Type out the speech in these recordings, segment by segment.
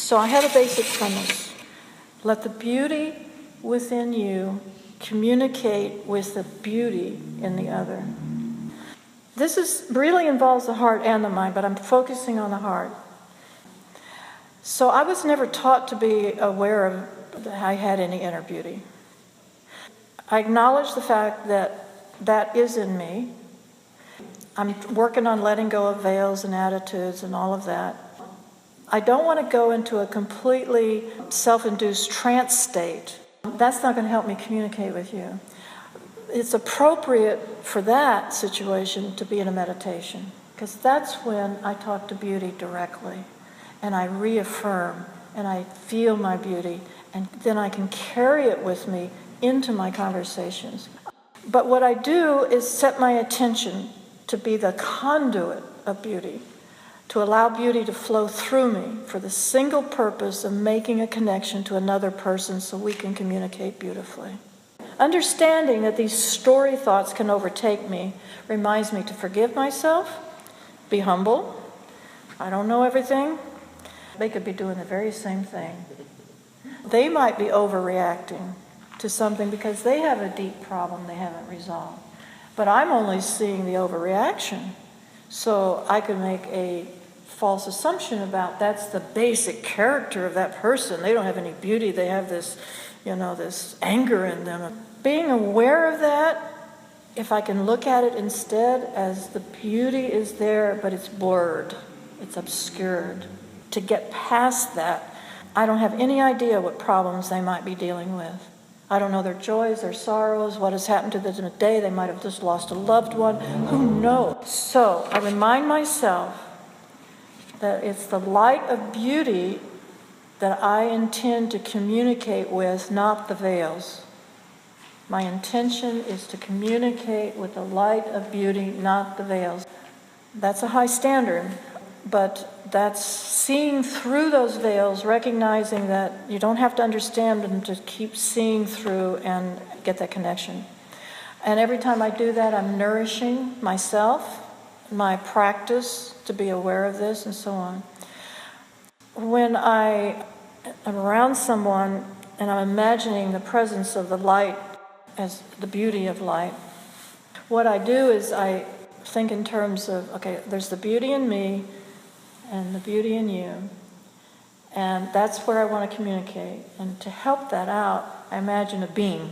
So I have a basic premise. Let the beauty within you communicate with the beauty in the other. Really involves the heart and the mind, but I'm focusing on the heart. So I was never taught to be aware of that I had any inner beauty. I acknowledge the fact that that is in me. I'm working on letting go of veils and attitudes and all of that. I don't want to go into a completely self-induced trance state. That's not going to help me communicate with you. It's appropriate for that situation to be in a meditation, because that's when I talk to beauty directly, and I reaffirm, and I feel my beauty, and then I can carry it with me into my conversations. But what I do is set my attention to be the conduit of beauty, to allow beauty to flow through me for the single purpose of making a connection to another person so we can communicate beautifully. Understanding that these story thoughts can overtake me reminds me to forgive myself, be humble. I don't know everything. They could be doing the very same thing. They might be overreacting to something because they have a deep problem they haven't resolved. But I'm only seeing the overreaction. So I could make a false assumption about that's the basic character of that person. They don't have any beauty. They have this, this anger in them. Being aware of that, if I can look at it instead as the beauty is there, but it's blurred, it's obscured. To get past that, I don't have any idea what problems they might be dealing with. I don't know their joys, their sorrows, what has happened to them today. They might have just lost a loved one. Who knows? So I remind myself that it's the light of beauty that I intend to communicate with, not the veils. My intention is to communicate with the light of beauty, not the veils. That's a high standard, but that's seeing through those veils, recognizing that you don't have to understand them to keep seeing through and get that connection. And every time I do that, I'm nourishing myself, my practice to be aware of this, and so on. When I am around someone and I'm imagining the presence of the light as the beauty of light, what I do is I think in terms of, okay, there's the beauty in me and the beauty in you, and that's where I want to communicate. And to help that out, I imagine a beam.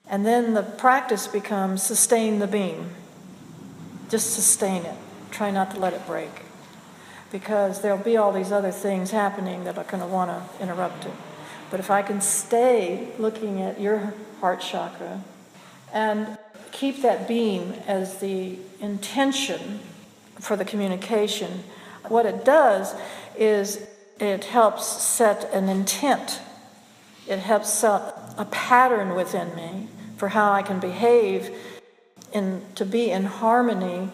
And then the practice becomes sustain the beam. Just sustain it. Try not to let it break. Because there'll be all these other things happening that are going to want to interrupt it. But if I can stay looking at your heart chakra and keep that beam as the intention for the communication, what it does is it helps set an intent. It helps set a pattern within me for how I can behave to be in harmony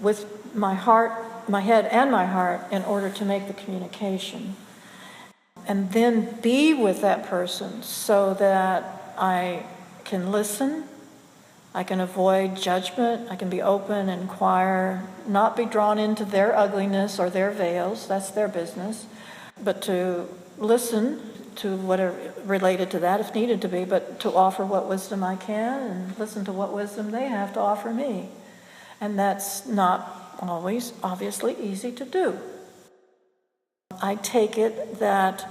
with my heart, my head and my heart in order to make the communication. And then be with that person so that I can listen, I can avoid judgment, I can be open, inquire, not be drawn into their ugliness or their veils, that's their business, but to listen to whatever related to that if needed to be, but to offer what wisdom I can and listen to what wisdom they have to offer me. And that's not always obviously easy to do. I take it that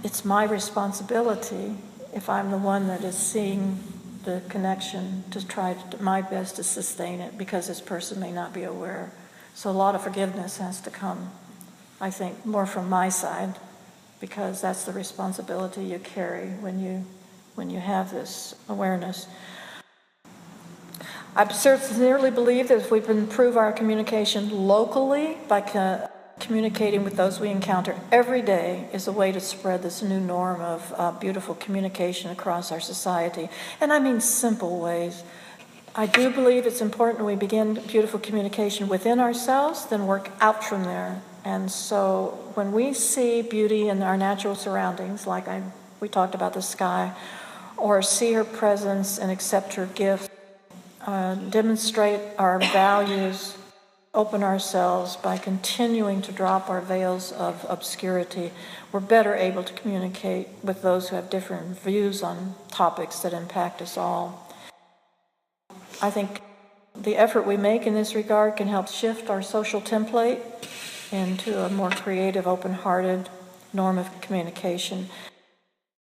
it's my responsibility, if I'm the one that is seeing the connection, to try my best to sustain it, because this person may not be aware. So a lot of forgiveness has to come, I think, more from my side, because that's the responsibility you carry when you have this awareness. I sincerely believe that if we can improve our communication locally by communicating with those we encounter every day is a way to spread this new norm of beautiful communication across our society. And I mean simple ways. I do believe it's important we begin beautiful communication within ourselves, then work out from there. And so when we see beauty in our natural surroundings, like we talked about the sky, or see her presence and accept her gift, demonstrate our values, open ourselves, by continuing to drop our veils of obscurity, we're better able to communicate with those who have different views on topics that impact us all. I think the effort we make in this regard can help shift our social template into a more creative, open-hearted norm of communication.